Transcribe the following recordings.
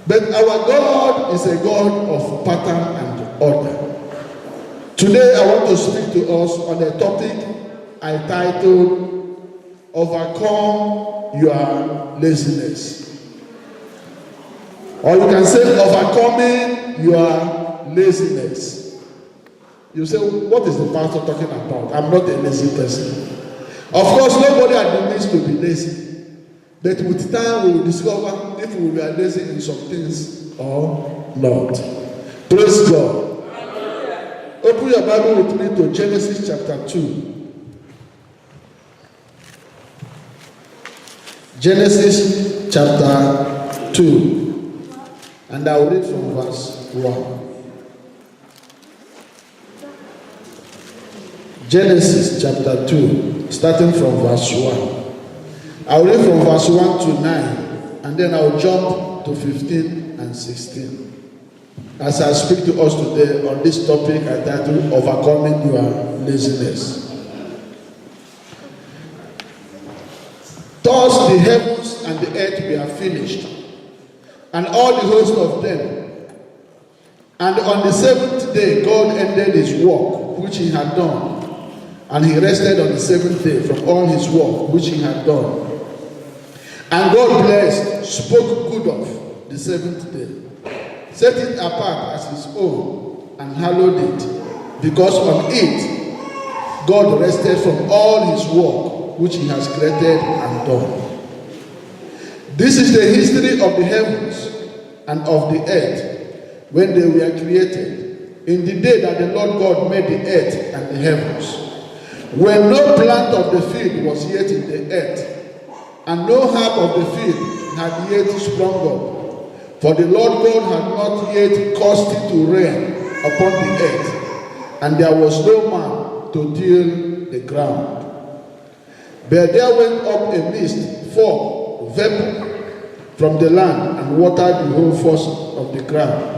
But our God is a God of pattern and order. Today I want to speak to us on a topic I titled, Overcome Your Laziness. Or you can say, Overcoming Your Laziness. You say, what is the pastor talking about? I'm not a lazy person. Of course, nobody admits to be lazy. But with time, we will discover if we are lazy in some things or not. Praise God. Open your Bible with me to Genesis chapter 2. Genesis chapter 2. And I will read from verse 1. Genesis chapter 2, starting from verse 1. I'll read from verse 1 to 9, and then I'll jump to 15 and 16. As I speak to us today on this topic I titled, Overcoming Your Laziness. Thus the heavens and the earth were finished, and all the host of them. And on the seventh day God ended his work which he had done, and he rested on the seventh day from all his work which he had done. And God blessed, spoke good of the seventh day, set it apart as his own, and hallowed it, because on it God rested from all his work which he has created and done. This is the history of the heavens and of the earth when they were created, in the day that the Lord God made the earth and the heavens, when no plant of the field was yet in the earth, and no herb of the field had yet sprung up, for the Lord God had not yet caused it to rain upon the earth, and there was no man to till the ground. But there went up a mist, fog, vapor from the land, and watered the whole face of the ground.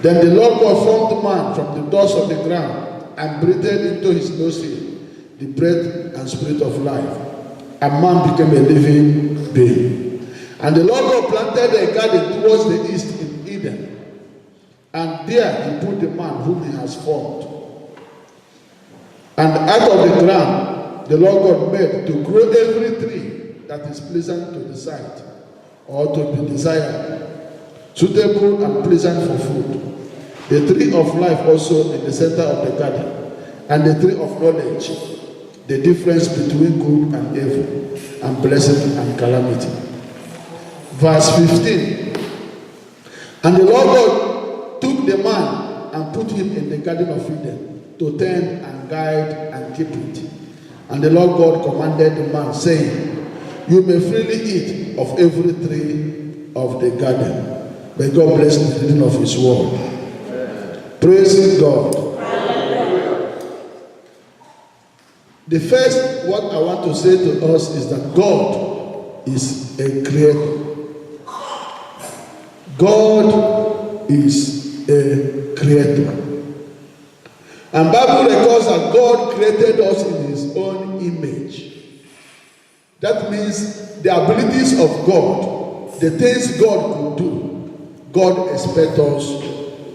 Then the Lord God formed man from the dust of the ground, and breathed into his nostril the breath and spirit of life. And man became a living being. And the Lord God planted a garden towards the east in Eden. And there he put the man whom he has formed. And out of the ground the Lord God made to grow every tree that is pleasant to the sight, or to be desired, suitable and pleasant for food. The tree of life also in the center of the garden, and the tree of knowledge, the difference between good and evil, and blessing and calamity. Verse 15. And the Lord God took the man and put him in the garden of Eden to tend and guide and keep it. And the Lord God commanded the man, saying, You may freely eat of every tree of the garden. May God bless the reading of his word. Praise God. The first, what I want to say to us is that God is a creator. God is a creator. And Bible records that God created us in his own image. That means the abilities of God, the things God could do, God expects us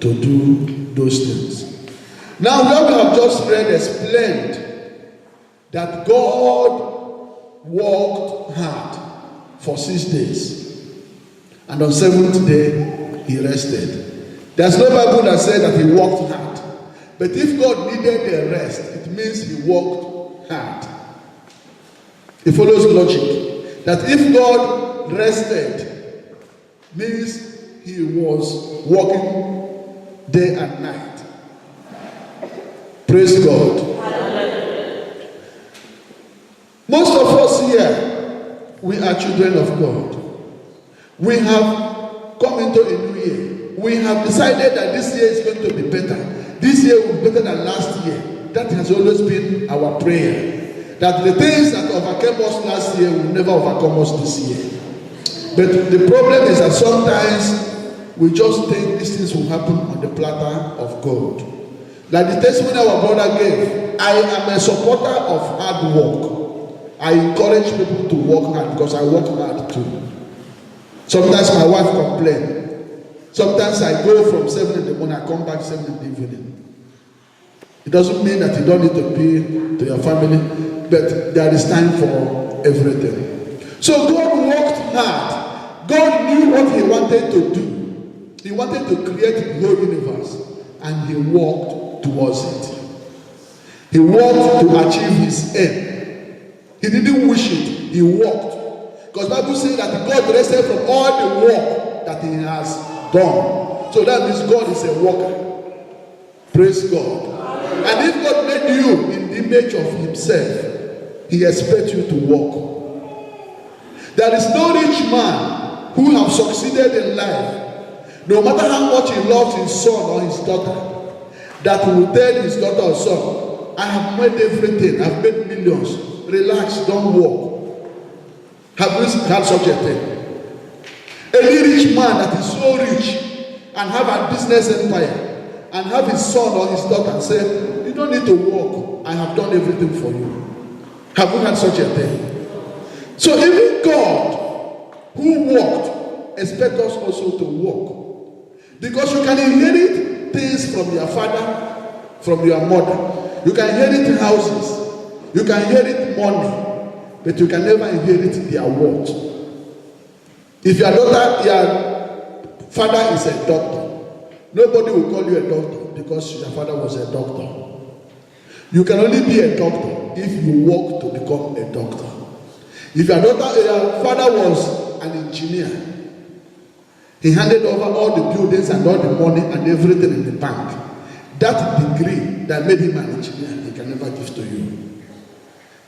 to do those things. Now, what we have just read explained that God worked hard for 6 days, and on 7th day he rested. There's no Bible that said that he worked hard, but if God needed a rest, it means he worked hard. It follows logic that if God rested, means he was working day and night. Praise God. Most of us here, we are children of God. We have come into a new year. We have decided that this year is going to be better. This year will be better than last year. That has always been our prayer. That the things that overcame us last year will never overcome us this year. But the problem is that sometimes we just think these things will happen on the platter of gold. Like the testimony our brother gave, I am a supporter of hard work. I encourage people to work hard because I work hard too. Sometimes my wife complains Sometimes I go from 7 in the morning, I come back 7 in the evening. It doesn't mean that you don't need to be to your family, but there is time for everything. So God worked hard. God knew what he wanted to do. He wanted to create the whole universe, and he worked towards it. He worked to achieve his aim. He didn't wish it, he worked. Because the Bible says that God rested from all the work that he has done. So that means God is a worker. Praise God. And if God made you in the image of himself, he expects you to work. There is no rich man who have succeeded in life, no matter how much he loves his son or his daughter, that will tell his daughter or son, I have made everything, I've made millions, relax, don't work. Have you had such a thing? Any rich man that is so rich and have a business empire and have his son or his daughter say, you don't need to work, I have done everything for you. Have you had such a thing? So even God, who worked, expects us also to work. Because you can inherit things from your father, from your mother. You can inherit houses. You can inherit money. But you can never inherit their worth. If your father is a doctor, nobody will call you a doctor because your father was a doctor. You can only be a doctor if you work to become a doctor. If your father was an engineer, he handed over all the buildings and all the money and everything in the bank. That degree that made him an engineer, he can never give to you.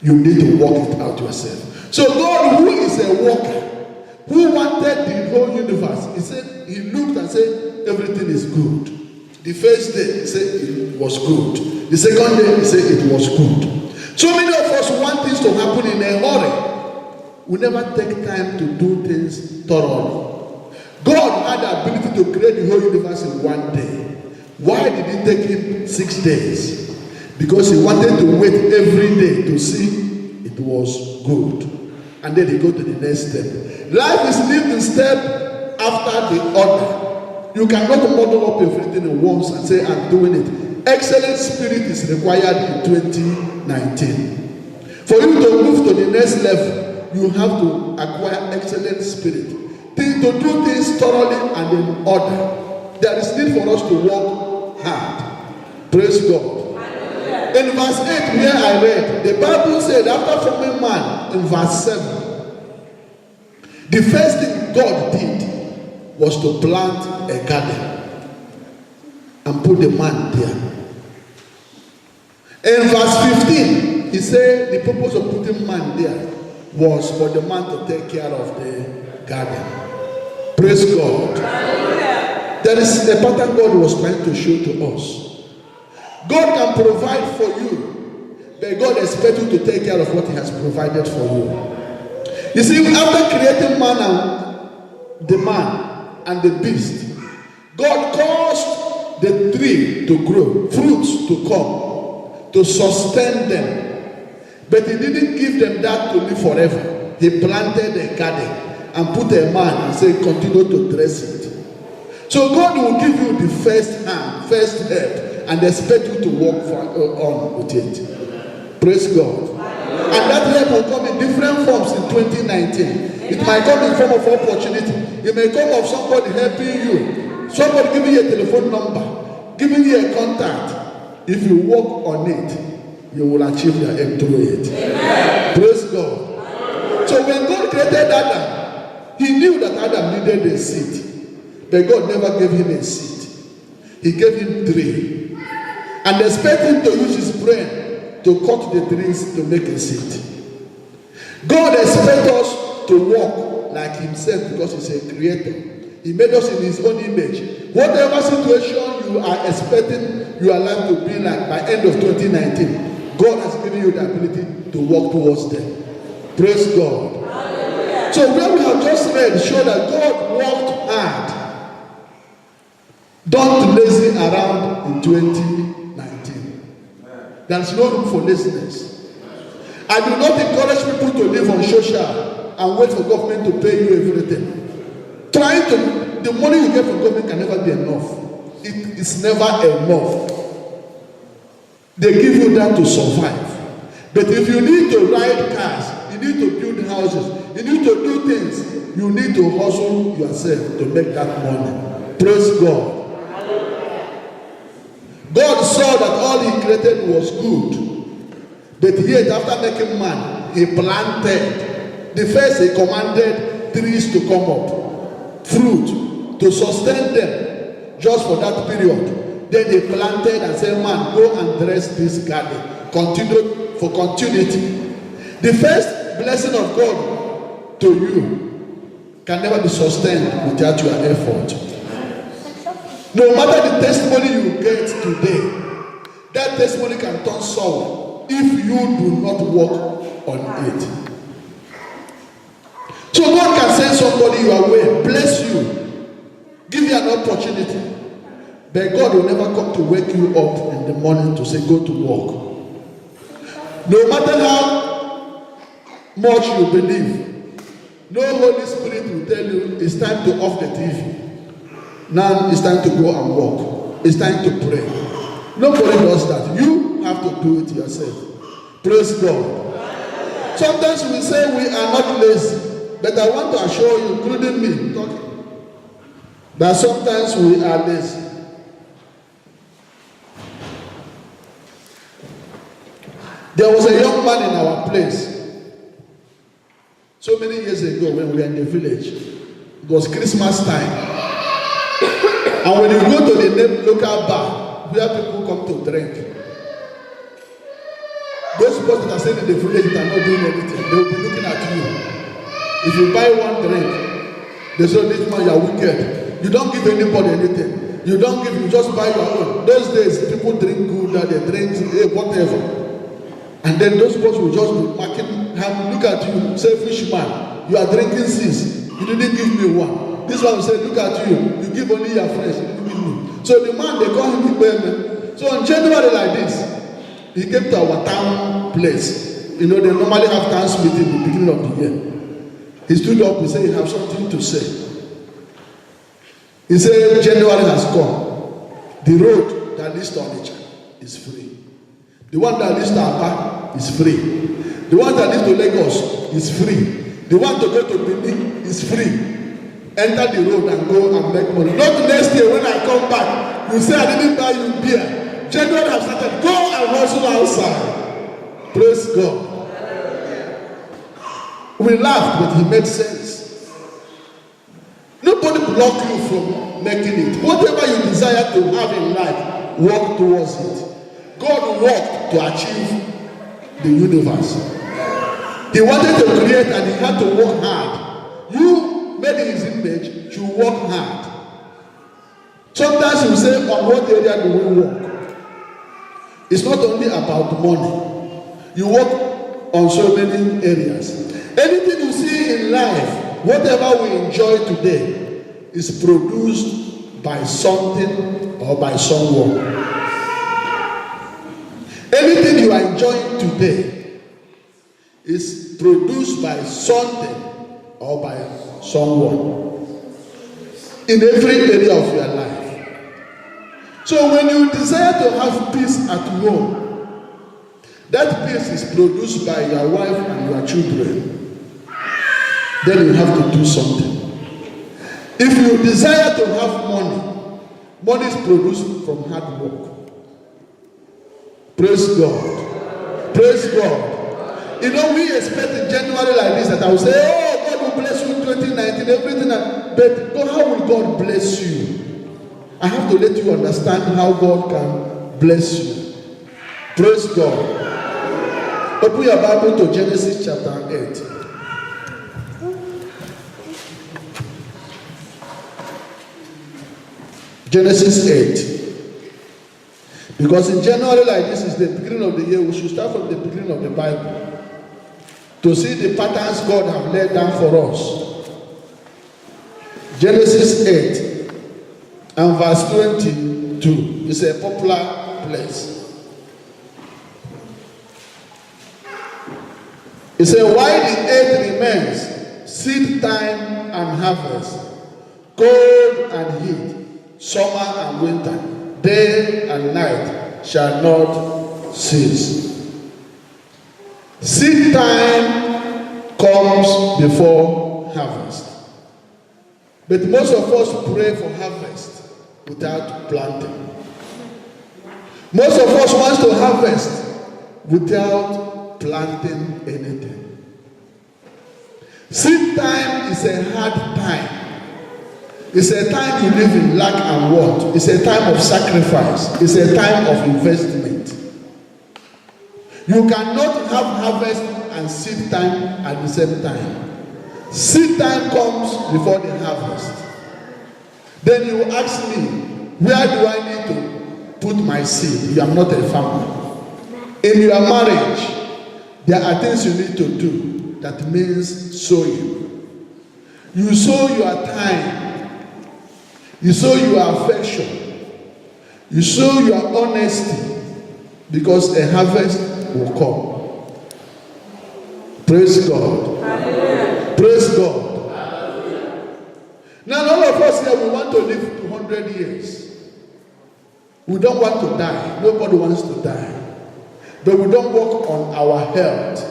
You need to work it out yourself. So God, who is a worker, who wanted the whole universe, he said, he looked and said, everything is good. The first day, he said it was good. The second day, he said it was good. So many of us want things to happen in a hurry. We never take time to do things thoroughly. God had the ability to create the whole universe in one day. Why did it take him 6 days? Because he wanted to wait every day to see it was good. And then he go to the next step. Life is lived in step after the other. You cannot model up everything at once and say, I'm doing it. Excellent spirit is required in 2019. For you to move to the next level, you have to acquire excellent spirit. To do things thoroughly and in order. There is need for us to work hard. Praise God. In verse 8 where I read, the Bible said after forming man, in verse 7, the first thing God did was to plant a garden and put the man there. In verse 15, he said the purpose of putting man there was for the man to take care of the garden. Praise God. There is a pattern God was trying to show to us. God can provide for you, but God expects you to take care of what he has provided for you. You see, after creating man and the beast, God caused the tree to grow, fruits to come, to sustain them. But he didn't give them that to live forever. He planted a garden and put a man and said, continue to dress it. So God will give you the first hand, first help, and expect you to work on with it. Praise God. And that help will come in different forms in 2019. It might come in form of opportunity. It may come of somebody helping you. Somebody giving you a telephone number, giving you a contact. If you work on it, you will achieve your aim through it. Amen. Praise God. So when God created Adam, he knew that Adam needed a seed. But God never gave him a seed. He gave him 3. And expect him to use his brain to cut the trees to make a seed. God expects us to walk like himself because he's a creator. He made us in his own image. Whatever situation you are expecting your life to be like by end of 2019, God has given you the ability to walk towards them. Praise God. Hallelujah. So where we have just read show that God worked hard. Don't lazy around in 2019. There is no room for laziness. I do not encourage people to live on social and wait for government to pay you everything. Trying to the money you get from government can never be enough. It is never enough. They give you that to survive. But if you need to ride cars, you need to build houses, you need to do things, you need to hustle yourself to make that money. Praise God. God saw that all he created was good. But yet, after making man, he planted. The first, he commanded trees to come up, fruit, to sustain them just for that period. Then he planted and said, man, go and dress this garden. Continue for continuity. The first blessing of God to you can never be sustained without your effort. No matter the testimony you get today, that testimony can turn sour if you do not work on it. So God can send somebody your way, bless you, give you an opportunity. But God will never come to wake you up in the morning to say, go to work. No matter how much you believe, no Holy Spirit will tell you it's time to off the TV. Now it's time to go and walk. It's time to pray. Nobody does that. You have to do it yourself. Praise God. Sometimes we say we are not lazy, but I want to assure you, including me, talking, that sometimes we are lazy. There was a young man in our place so many years ago when we were in the village. It was Christmas time. And when you go to the local bar where people come to drink, those people that are staying in the village that are not doing anything, they will be looking at you. If you buy one drink, they say, this man, you are wicked. You don't give anybody anything. You don't give, you just buy your own. Those days, people drink good, they drink whatever. And then those boys will just be marking, look at you, selfish man. You are drinking 6. You didn't give me one. This one will say, look at you. You give only your friends. You didn't give me. So the man, they call him Ibemen. So on January like this, he came to our town place. You know, they normally have town meeting in the beginning of the year. He stood up and said, you have something to say. He said, January has come. The road that leads to Onitsha is free. The one that leads to Aba is free. The one that leads to Lagos is free. The one to go to Benin is free. Enter the road and go and make money. Not the next year when I come back, you say I didn't buy you beer. January have started. Go and hustle outside. Praise God. We laughed, but he made sense. Nobody block you from making it. Whatever you desire to have in life, work towards it. God worked to achieve the universe. He wanted to create and he had to work hard. You made in his image, you work hard. Sometimes you say, on what area do we work? It's not only about money. You work on so many areas. Anything you see in life, whatever we enjoy today, is produced by something or by someone. Anything you are enjoying today is produced by something or by someone in every area of your life. So when you desire to have peace at home, that peace is produced by your wife and your children. Then you have to do something. If you desire to have money, money is produced from hard work. Praise God. Praise God. You know, we expect in January like this that I will say, oh, God will bless you in 2019, everything. But God, how will God bless you? I have to let you understand how God can bless you. Praise God. Open your Bible to Genesis chapter 8. Genesis 8. Because in January like this is the beginning of the year, we should start from the beginning of the Bible to see the patterns God have laid down for us. Genesis 8 and verse 22 is a popular place. It says, while the earth remains, seed time and harvest, cold and heat, summer and winter, day and night shall not cease. Seed time comes before harvest. But most of us pray for harvest without planting. Most of us want to harvest without planting anything. Seed time is a hard time. It's a time you live in lack and want. It's a time of sacrifice. It's a time of investment. You cannot have harvest and seed time at the same time. Seed time comes before the harvest. Then you ask me, where do I need to put my seed? You are not a farmer. In your marriage, there are things you need to do. That means sowing. You sow your time. You sow your affection. You sow your honesty. Because a harvest will come. Praise God. Hallelujah. Praise God. Hallelujah. Now all of us here, we want to live 200 years. We don't want to die. Nobody wants to die. But we don't work on our health.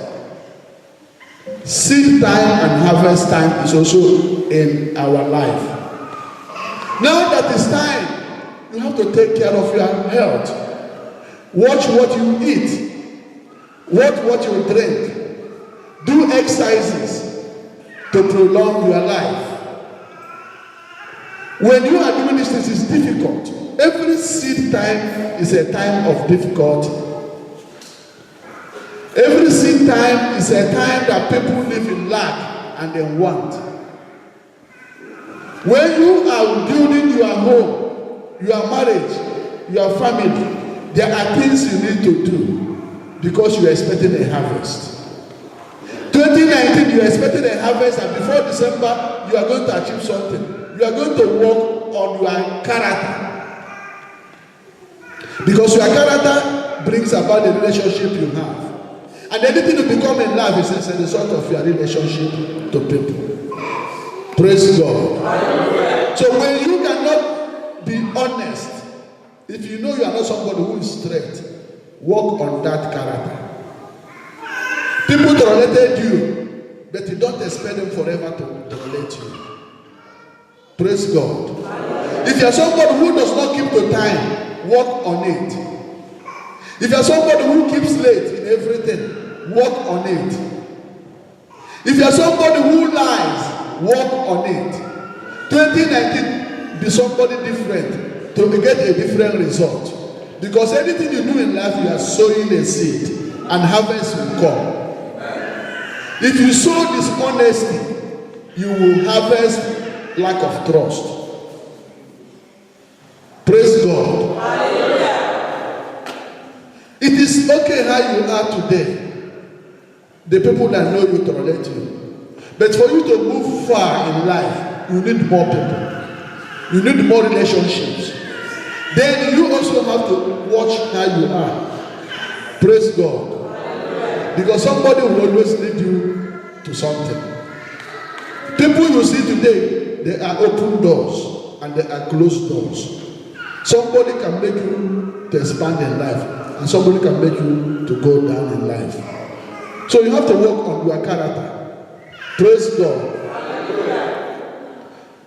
Seed time and harvest time is also in our life. Now that it's time, you have to take care of your health. Watch what you eat. Watch what you drink. Do exercises to prolong your life. When you are doing these things, it's difficult. Every seed time is a time of difficulty. Every seed time is a time that people live in lack and they want. When you are building your home, your marriage, your family, there are things you need to do because you are expecting a harvest. 2019, you are expecting a harvest, and before December, you are going to achieve something. You are going to work on your character. Because your character brings about the relationship you have. And anything you become in life is as a result of your relationship to people. Praise God. So when you cannot be honest, if you know you are not somebody who is straight, work on that character. People tolerated you, but you don't expect them forever to tolerate you. Praise God. If you are somebody who does not keep to time, work on it. If you are somebody who keeps late in everything, work on it. If you are somebody who lies, work on it. 2019, be somebody different to get a different result. Because anything you do in life, you are sowing a seed, and harvest will come. If you sow dishonesty, you will harvest lack of trust. Praise God. It is okay how you are today. The people that know you tolerate you. But for you to move far in life, you need more people. You need more relationships. Then you also have to watch how you are. Praise God. Because somebody will always lead you to something. People you see today, they are open doors and they are closed doors. Somebody can make you to expand in life, and somebody can make you to go down in life. So you have to work on your character. Praise God.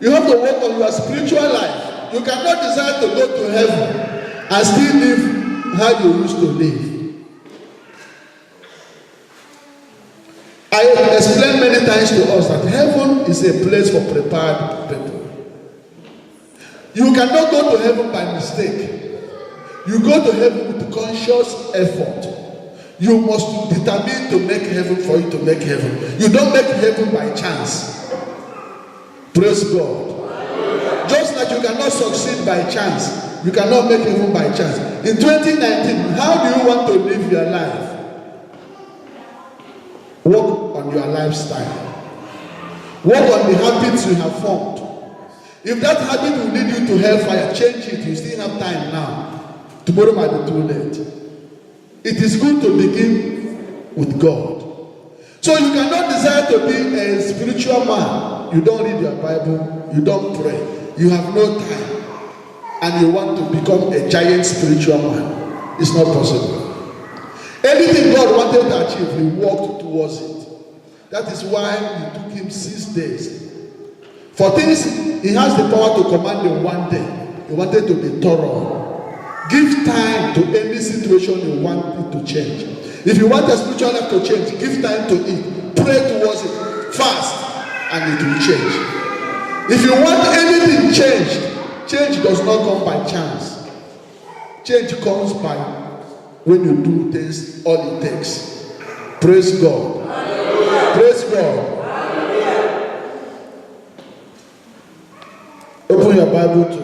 You have to work on your spiritual life. You cannot decide to go to heaven and still live how you used to live. I explained many times to us that heaven is a place for prepared people. You cannot go to heaven by mistake. You go to heaven with conscious effort. You must determine to make heaven for you to make heaven. You don't make heaven by chance. Praise God. Just like you cannot succeed by chance, you cannot make heaven by chance. In 2019, how do you want to live your life? Work on your lifestyle. Work on the habits you have formed. If that habit will lead you to hellfire, change it. You still have time now. Tomorrow might be too late. It is good to begin with God. So you cannot desire to be a spiritual man. You don't read your Bible. you don't pray, you have no time, and you want to become a giant spiritual man, it's not possible. Anything God wanted to achieve, he walked towards it. That is why it took him 6 days. For things he has the power to command in one day, he wanted to be thorough. Give time to any situation you want it to change. If you want a spiritual life to change, give time to it. Pray towards it. Fast, and it will change. If you want anything changed, change does not come by chance. Change comes by when you do things all it takes. Praise God. Hallelujah. Praise God. Hallelujah. Open your Bible to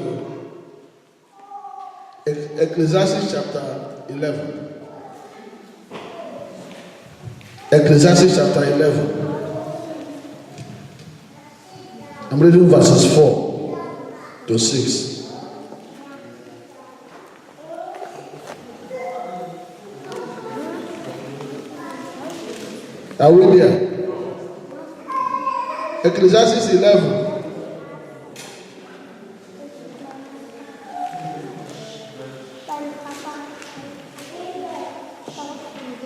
Ecclesiastes chapter 11. Ecclesiastes chapter 11. I'm reading verses 4 to 6. Are we there? Ecclesiastes 11.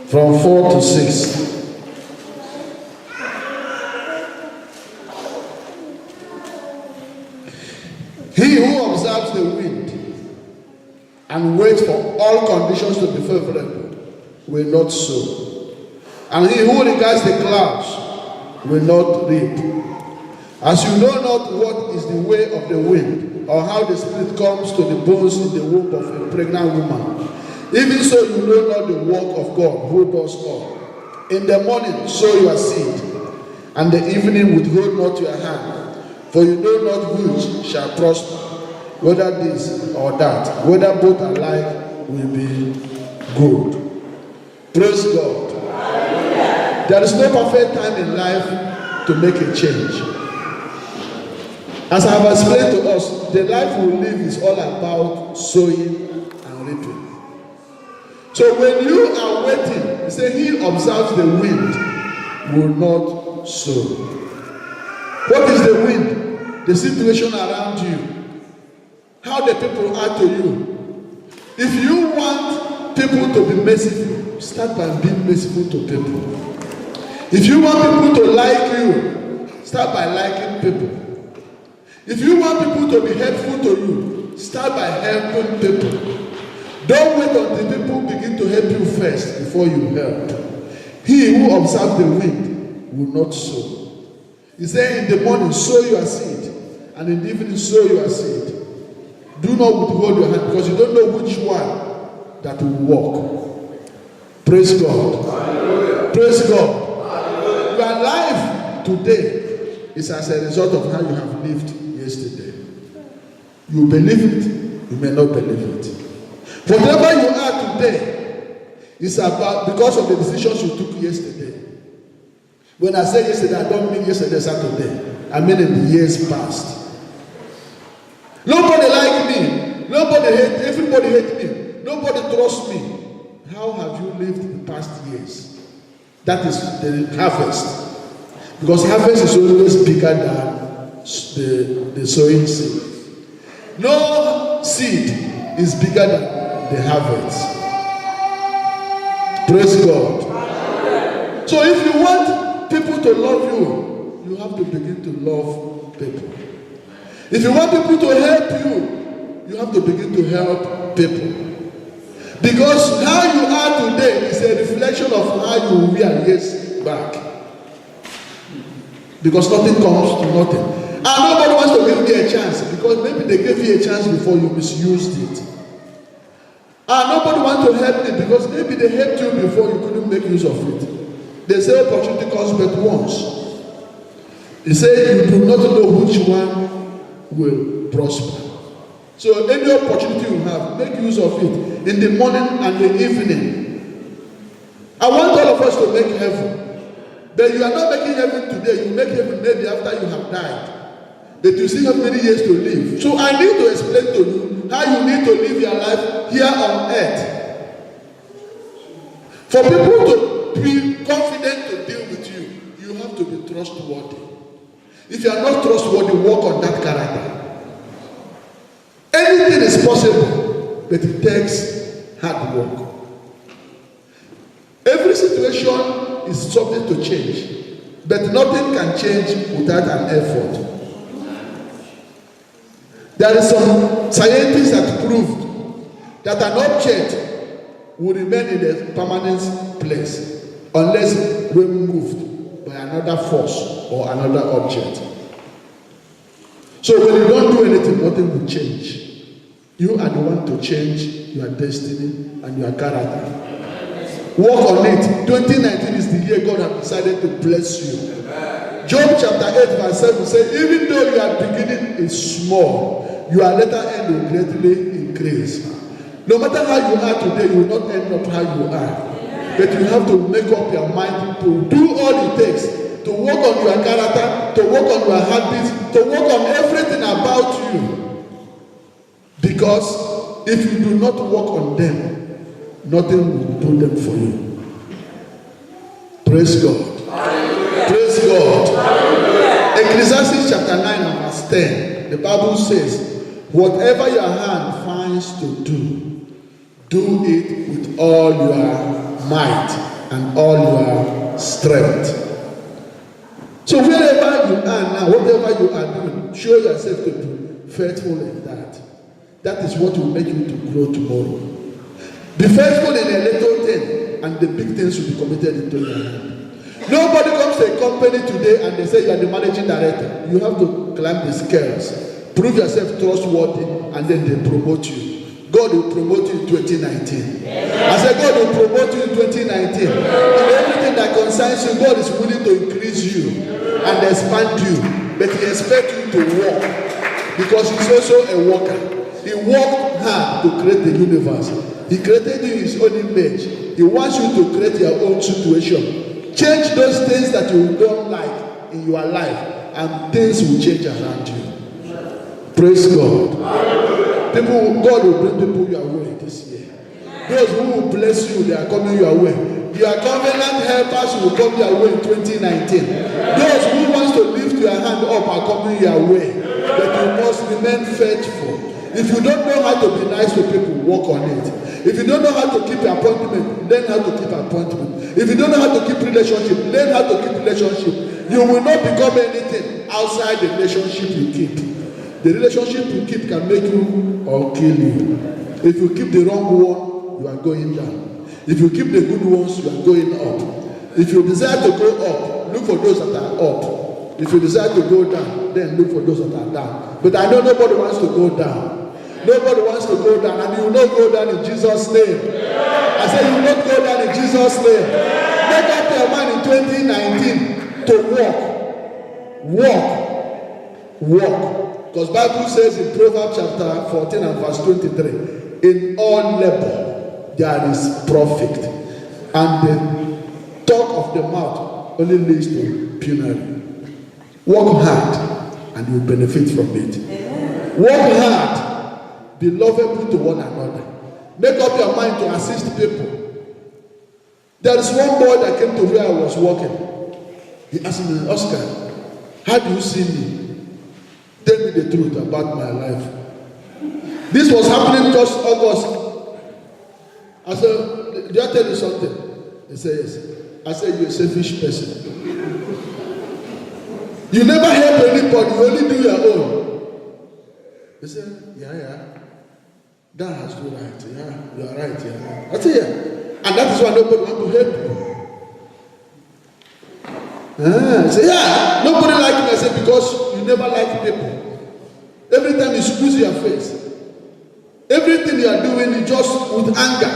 From 4 to 6. He who observes the wind and waits for all conditions to be favorable will not sow. And he who regards the clouds will not reap. As you know not what is the way of the wind, or how the spirit comes to the bones in the womb of a pregnant woman, even so you know not the work of God who does all. In the morning sow your seed, and the evening withhold not your hand. For you know not which shall prosper, whether this or that, whether both alike will be good. Praise God. Hallelujah. There is no perfect time in life to make a change. As I have explained to us, the life we live is all about sowing and reaping. So when you are waiting, you say, he observes the wind will not sow. What is the wind? The situation around you. How the people are to you. If you want people to be merciful, start by being merciful to people. If you want people to like you, start by liking people. If you want people to be helpful to you, start by helping people. Don't wait until people begin to help you first before you help. He who observes the wind will not sow. He said, in the morning sow your seed, and in the evening sow your seed. Do not withhold your hand, because you don't know which one that will work. Praise God. Hallelujah. Praise God. Hallelujah. Your life today is as a result of how you have lived yesterday. You believe it, you may not believe it. Whatever you are today is about because of the decisions you took yesterday. When I say yesterday, I don't mean yesterday, Saturday. I mean in the years past. Nobody like me. Nobody hate. Everybody hate me. Nobody trusts me. How have you lived the past years? That is the harvest. Because harvest is always bigger than the sowing seed. No seed is bigger than the harvest. Praise God. So if you want people to love you, you have to begin to love people. If you want people to help you, you have to begin to help people. Because how you are today is a reflection of how you were years back. Because nothing comes to nothing. And nobody wants to give you a chance, because maybe they gave you a chance before you misused it. And nobody wants to help you, because maybe they helped you before you couldn't make use of it. They say opportunity comes but once. They say you do not know which one will prosper. So any opportunity you have, make use of it in the morning and the evening. I want all of us to make heaven. But you are not making heaven today, you make heaven maybe after you have died. But you still have many years to live. So I need to explain to you how you need to live your life here on earth. For people to be confident to deal with you, you have to be trustworthy. If you are not trustworthy, work on that character. Anything is possible, but it takes hard work. Every situation is subject to change, but nothing can change without an effort. There is some scientists that proved that an object will remain in a permanent place unless removed by another force or another object. So when you don't do anything, nothing will change. You are the one to change your destiny and your character. Work on it. 2019 is the year God has decided to bless you. Job chapter 8 verse 7 says, even though your beginning is small, your later end will greatly increase. No matter how you are today, you will not end up how you are. But you have to make up your mind to do all it takes to work on your character, to work on your habits, to work on everything about you. Because if you do not work on them, nothing will do them for you. Praise God. Hallelujah. Praise God. Hallelujah. Ecclesiastes chapter 9 and verse 10, the Bible says, whatever your hand finds to do, do it with all your might and all your strength. So wherever you are now, whatever you are doing, show yourself to be faithful in that. That is what will make you to grow tomorrow. Be faithful in a little thing, and the big things will be committed into your hand. Nobody comes to a company today and they say you are the managing director. You have to climb the scales, prove yourself trustworthy, and then they promote you. God will promote you in 2019. I said God will promote you in 2019. In everything that concerns you, God is willing to increase you and expand you. But He expects you to work, because He's also a worker. He worked hard to create the universe. He created you in His own image. He wants you to create your own situation. Change those things that you don't like in your life, and things will change around you. Praise God. God will bring people your way this year. Those who will bless you, they are coming your way. Your covenant helpers will come your way in 2019. Those who want to lift your hand up are coming your way. But you must remain faithful. If you don't know how to be nice to people, work on it. If you don't know how to keep appointment, learn how to keep appointment. If you don't know how to keep relationship, learn how to keep relationship. You will not become anything outside the relationship you keep. The relationship you keep can make you or kill you. If you keep the wrong one, you are going down. If you keep the good ones, you are going up. If you desire to go up, look for those that are up. If you desire to go down, then look for those that are down. But I know nobody wants to go down. Nobody wants to go down, and you will not go down in Jesus' name. I say you will not go down in Jesus' name. Make up your mind in 2019 to walk. Because Bible says in Proverbs chapter 14 and verse 23, in all labor there is profit, and the talk of the mouth only leads to penury. Work hard, and you will benefit from it. Work hard. Be lovable to one another. Make up your mind to assist people. There is one boy that came to where I was working. He asked me, Oscar, how do you see me? Tell me the truth about my life. This was happening just August. I said, did I tell you something? He said, yes. I said, you're a selfish person. You never help anybody, you only do your own. He said, yeah. That has to be right. Yeah, you are right. Yeah. I said, yeah. And that is why nobody wants to help you. I said, yeah. Nobody likes me. I said, because you never like people. Every time you squeeze your face, everything you are doing is just with anger.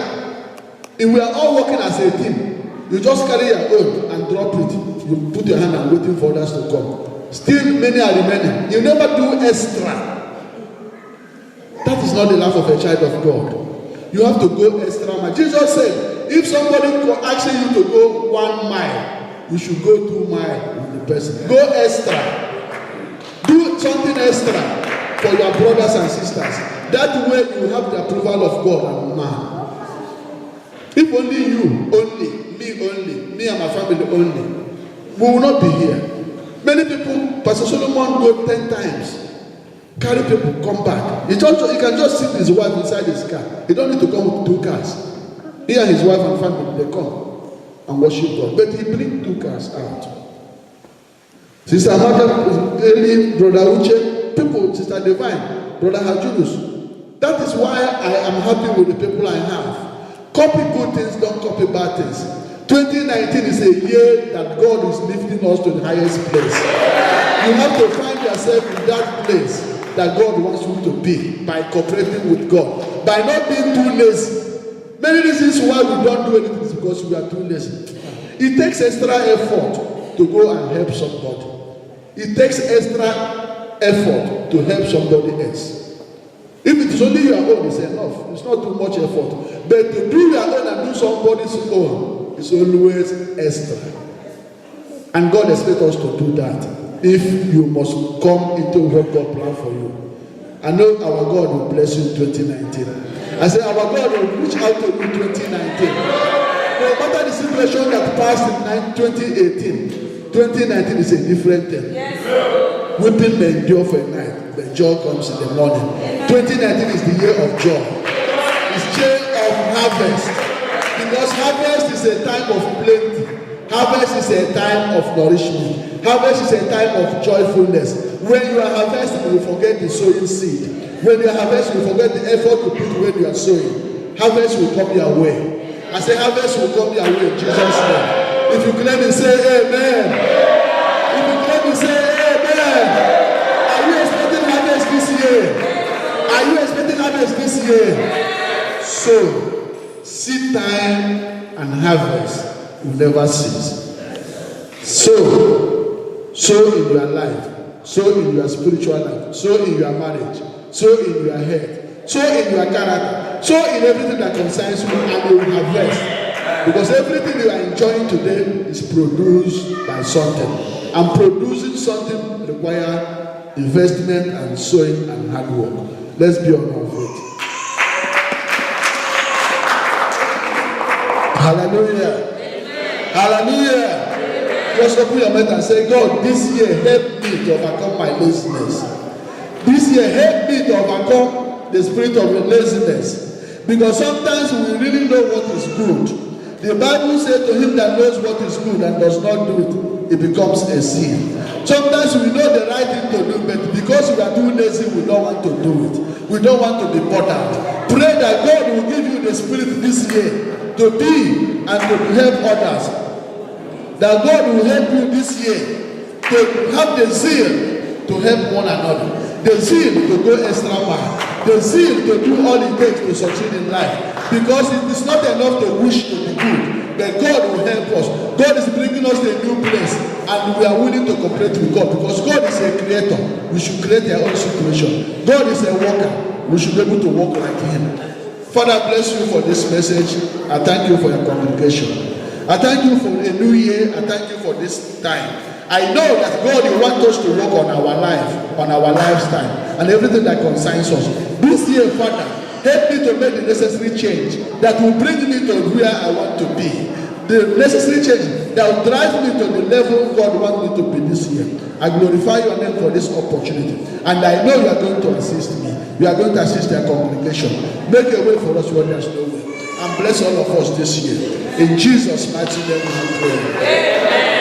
If we are all working as a team, you just carry your own and drop it. You put your hand and waiting for others to come. Still, many are remaining. You never do extra. That is not the life of a child of God. You have to go extra mile. Jesus said, if somebody asks you to go 1 mile, you should go 2 miles with the person. Go extra. Do something extra for your brothers and sisters. That way you have the approval of God and man. If only you, only, me and my family only, we will not be here. Many people, Pastor Solomon go 10 times. Carry people, come back. He can just sit his wife inside his car. He don't need to come with 2 cars. He and his wife and family, they come and worship God. But he bring 2 cars out. Sister Amaka, Eli, Brother Uche, people, Sister Divine, Brother Hajunus. That is why I am happy with the people I have. Copy good things, don't copy bad things. 2019 is a year that God is lifting us to the highest place. You have to find yourself in that place that God wants you to be by cooperating with God, by not being too lazy. Many reasons why we don't do anything is because we are too lazy. It takes extra effort to go and help somebody. It takes extra effort to help somebody else. If it is only your own, it's enough. It's not too much effort. But to do your own and do somebody's own is always extra. And God expects us to do that. If you must come into what God planned for you. I know our God will bless you in 2019. I say our God will reach out to you in 2019. No matter the situation that passed in 2018, 2019 is a different thing. Yes. Weeping may endure for a night, but joy comes in the morning. 2019 is the year of joy. It's year of harvest. Because harvest is a time of plenty. Harvest is a time of nourishment. Harvest is a time of joyfulness. When you are harvesting, you forget the sowing seed. When you are harvesting, you forget the effort to put when you are sowing. Harvest will come your way. I say harvest will come your way in Jesus' name. If you claim it, say amen. If you claim it, say amen. Are you expecting harvest this year? Are you expecting harvest this year? So, seed time and harvest will never cease. So in your life, so in your spiritual life, so in your marriage, so in your health, so in your character, so in everything that concerns you, and you will harvest. Because everything you are enjoying today is produced by something. And producing something requires investment and sowing and hard work. Let's be on our feet. Hallelujah. Amen. Hallelujah. Just open your mouth and say, God, this year help me to overcome my laziness. This year help me to overcome the spirit of laziness. Because sometimes we really know what is good. The Bible said to him that knows what is good and does not do it, it becomes a sin. Sometimes we know the right thing to do, but because we are too lazy, we don't want to do it. We don't want to be bothered. Pray that God will give you the spirit this year to be and to help others. That God will help you this year to have the zeal to help one another, the zeal to go extra mile, the zeal to do all it takes to succeed in life. Because it is not enough to wish to be good, but God will help us. God is bringing us to a new place, and we are willing to cooperate with God because God is a creator. We should create our own situation. God is a worker. We should be able to work like Him. Father, bless you for this message. I thank you for your congregation. I thank you for a new year. I thank you for this time. I know that God, you want us to work on our life, on our lifestyle, and everything that concerns us. This year, Father, help me to make the necessary change that will bring me to where I want to be. The necessary change that will drive me to the level God wants me to be this year. I glorify your name for this opportunity. And I know you are going to assist me. You are going to assist your congregation. Make a way for us where there is no way. And bless all of us this year. In Jesus' mighty name we pray. Amen.